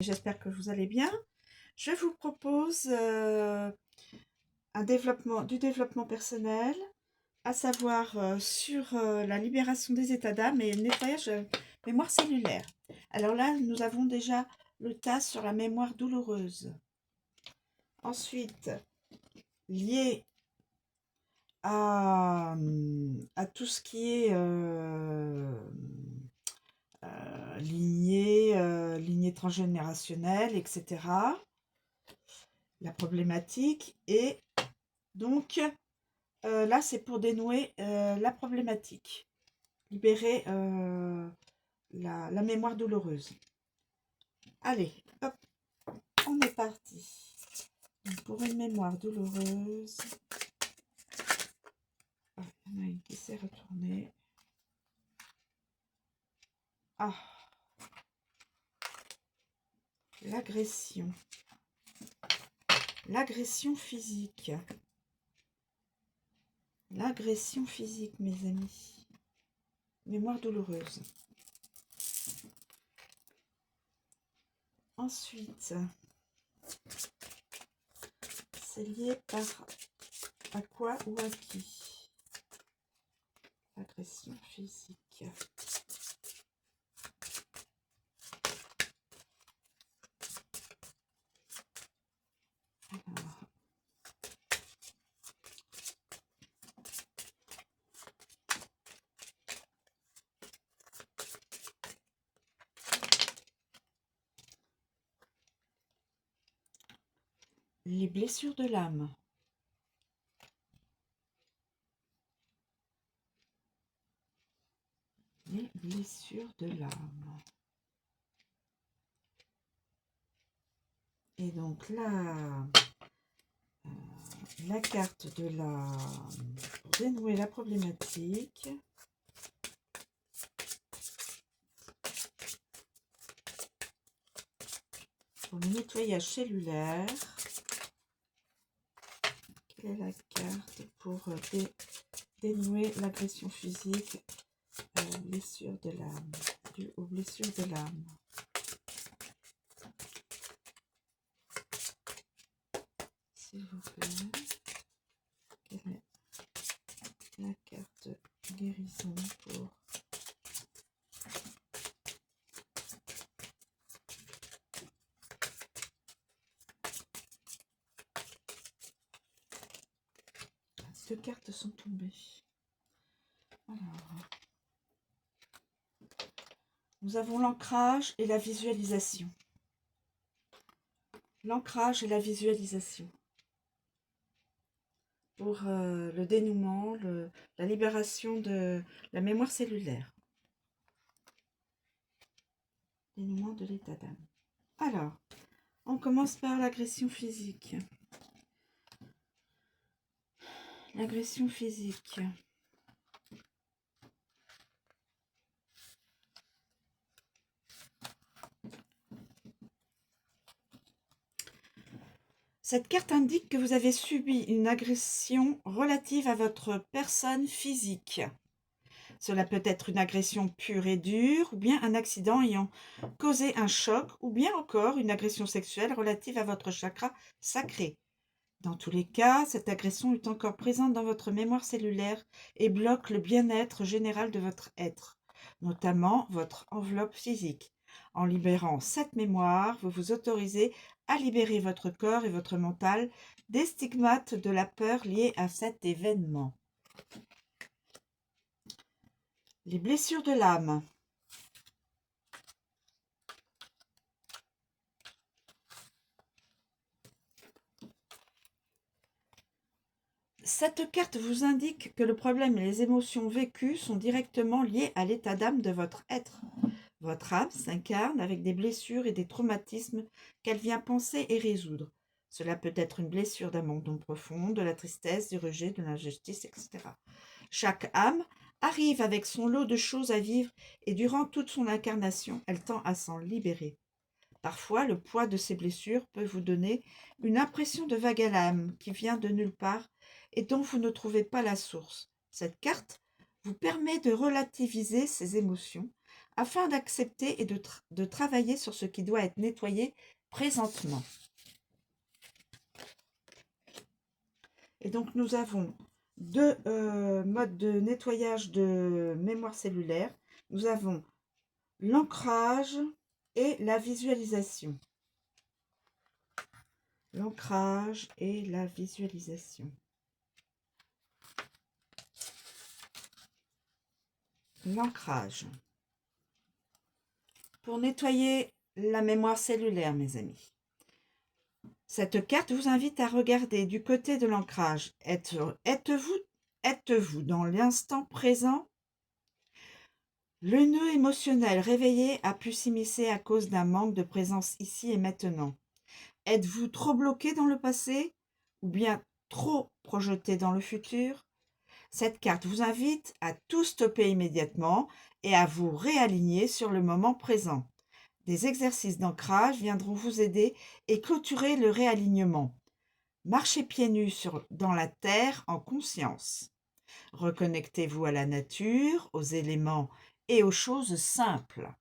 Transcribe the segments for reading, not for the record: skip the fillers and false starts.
J'espère que vous allez bien. Je vous propose du développement personnel, à savoir sur la libération des états d'âme et le nettoyage mémoire cellulaire. Alors là, nous avons déjà le tas sur la mémoire douloureuse. Ensuite, lié à tout ce qui est lignée transgénérationnelle, etc. La problématique et donc là c'est pour dénouer la problématique, libérer la mémoire douloureuse. Allez, hop, on est parti. Donc, pour une mémoire douloureuse, il y en a une qui s'est retournée. Ah, l'agression physique. L'agression physique, mes amis. Mémoire douloureuse. Ensuite, c'est lié à quoi ou à qui? Agression physique. Alors, les blessures de l'âme. Les blessures de l'âme. Et donc là, la carte de pour dénouer la problématique. Pour le nettoyage cellulaire. Quelle est la carte pour dénouer l'agression physique, blessure de l'âme, due aux blessures de l'âme? S'il vous plaît, quelle est la carte guérison pour deux cartes sont tombées. Alors, nous avons l'ancrage et la visualisation. L'ancrage et la visualisation. Pour le dénouement, la libération de la mémoire cellulaire. Dénouement de l'état d'âme. Alors, on commence par l'agression physique. L'agression physique. Cette carte indique que vous avez subi une agression relative à votre personne physique. Cela peut être une agression pure et dure, ou bien un accident ayant causé un choc, ou bien encore une agression sexuelle relative à votre chakra sacré. Dans tous les cas, cette agression est encore présente dans votre mémoire cellulaire et bloque le bien-être général de votre être, notamment votre enveloppe physique. En libérant cette mémoire, vous vous autorisez à libérer votre corps et votre mental des stigmates de la peur liés à cet événement. Les blessures de l'âme. Cette carte vous indique que le problème et les émotions vécues sont directement liés à l'état d'âme de votre être. Votre âme s'incarne avec des blessures et des traumatismes qu'elle vient penser et résoudre. Cela peut être une blessure d'abandon profond, de la tristesse, du rejet, de l'injustice, etc. Chaque âme arrive avec son lot de choses à vivre et durant toute son incarnation, elle tend à s'en libérer. Parfois, le poids de ces blessures peut vous donner une impression de vague à l'âme qui vient de nulle part et dont vous ne trouvez pas la source. Cette carte vous permet de relativiser ces émotions afin d'accepter et de travailler sur ce qui doit être nettoyé présentement. Et donc, nous avons deux modes de nettoyage de mémoire cellulaire. Nous avons l'ancrage et la visualisation. L'ancrage et la visualisation. L'ancrage. Pour nettoyer la mémoire cellulaire, mes amis. Cette carte vous invite à regarder du côté de l'ancrage. Êtes-vous dans l'instant présent? Le nœud émotionnel réveillé a pu s'immiscer à cause d'un manque de présence ici et maintenant. Êtes-vous trop bloqué dans le passé ou bien trop projeté dans le futur? Cette carte vous invite à tout stopper immédiatement et à vous réaligner sur le moment présent. Des exercices d'ancrage viendront vous aider et clôturer le réalignement. Marchez pieds nus dans la terre en conscience. Reconnectez-vous à la nature, aux éléments et aux choses simples.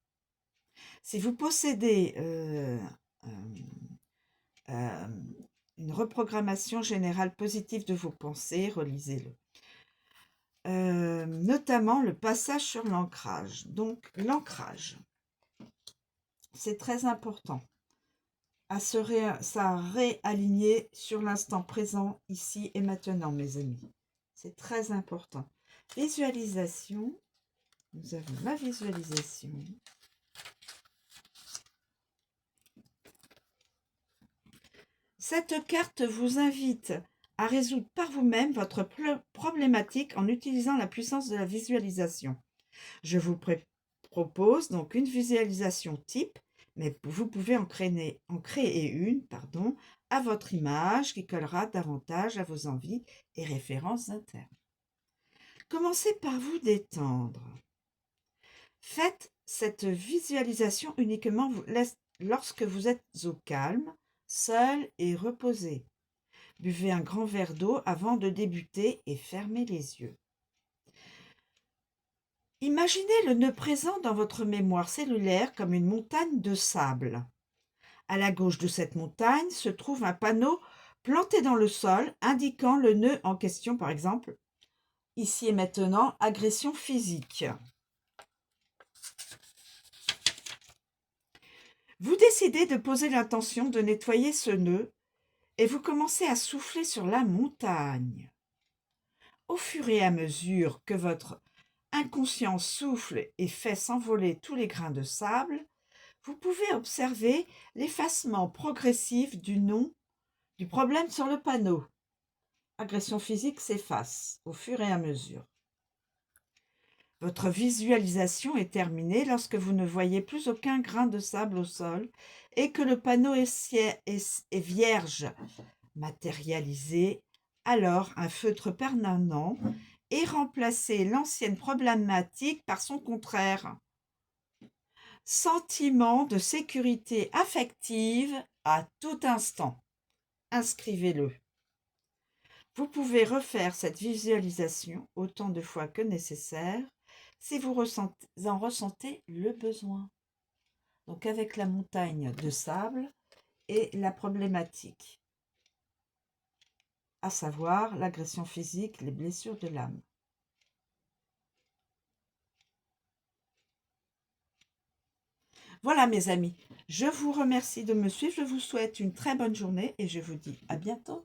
Si vous possédez une reprogrammation générale positive de vos pensées, relisez-le. Notamment le passage sur l'ancrage. Donc, l'ancrage, c'est très important à se réaligner sur l'instant présent, ici et maintenant, mes amis. C'est très important. Visualisation. Nous avons la visualisation. Cette carte vous invite à résoudre par vous-même votre problématique en utilisant la puissance de la visualisation. Je vous propose donc une visualisation type, mais vous pouvez en créer une, à votre image qui collera davantage à vos envies et références internes. Commencez par vous détendre. Faites cette visualisation uniquement lorsque vous êtes au calme, seul et reposé. Buvez un grand verre d'eau avant de débuter et fermez les yeux. Imaginez le nœud présent dans votre mémoire cellulaire comme une montagne de sable. À la gauche de cette montagne se trouve un panneau planté dans le sol indiquant le nœud en question, par exemple, ici et maintenant, agression physique. Vous décidez de poser l'intention de nettoyer ce nœud et vous commencez à souffler sur la montagne. Au fur et à mesure que votre inconscient souffle et fait s'envoler tous les grains de sable, vous pouvez observer l'effacement progressif du nom du problème sur le panneau. Agression physique s'efface au fur et à mesure. Votre visualisation est terminée lorsque vous ne voyez plus aucun grain de sable au sol et que le panneau est vierge, matérialisé. Alors, un feutre permanent et remplacer l'ancienne problématique par son contraire. Sentiment de sécurité affective à tout instant. Inscrivez-le. Vous pouvez refaire cette visualisation autant de fois que nécessaire si vous en ressentez le besoin. Donc avec la montagne de sable et la problématique, à savoir l'agression physique, les blessures de l'âme. Voilà mes amis, je vous remercie de me suivre, je vous souhaite une très bonne journée et je vous dis à bientôt.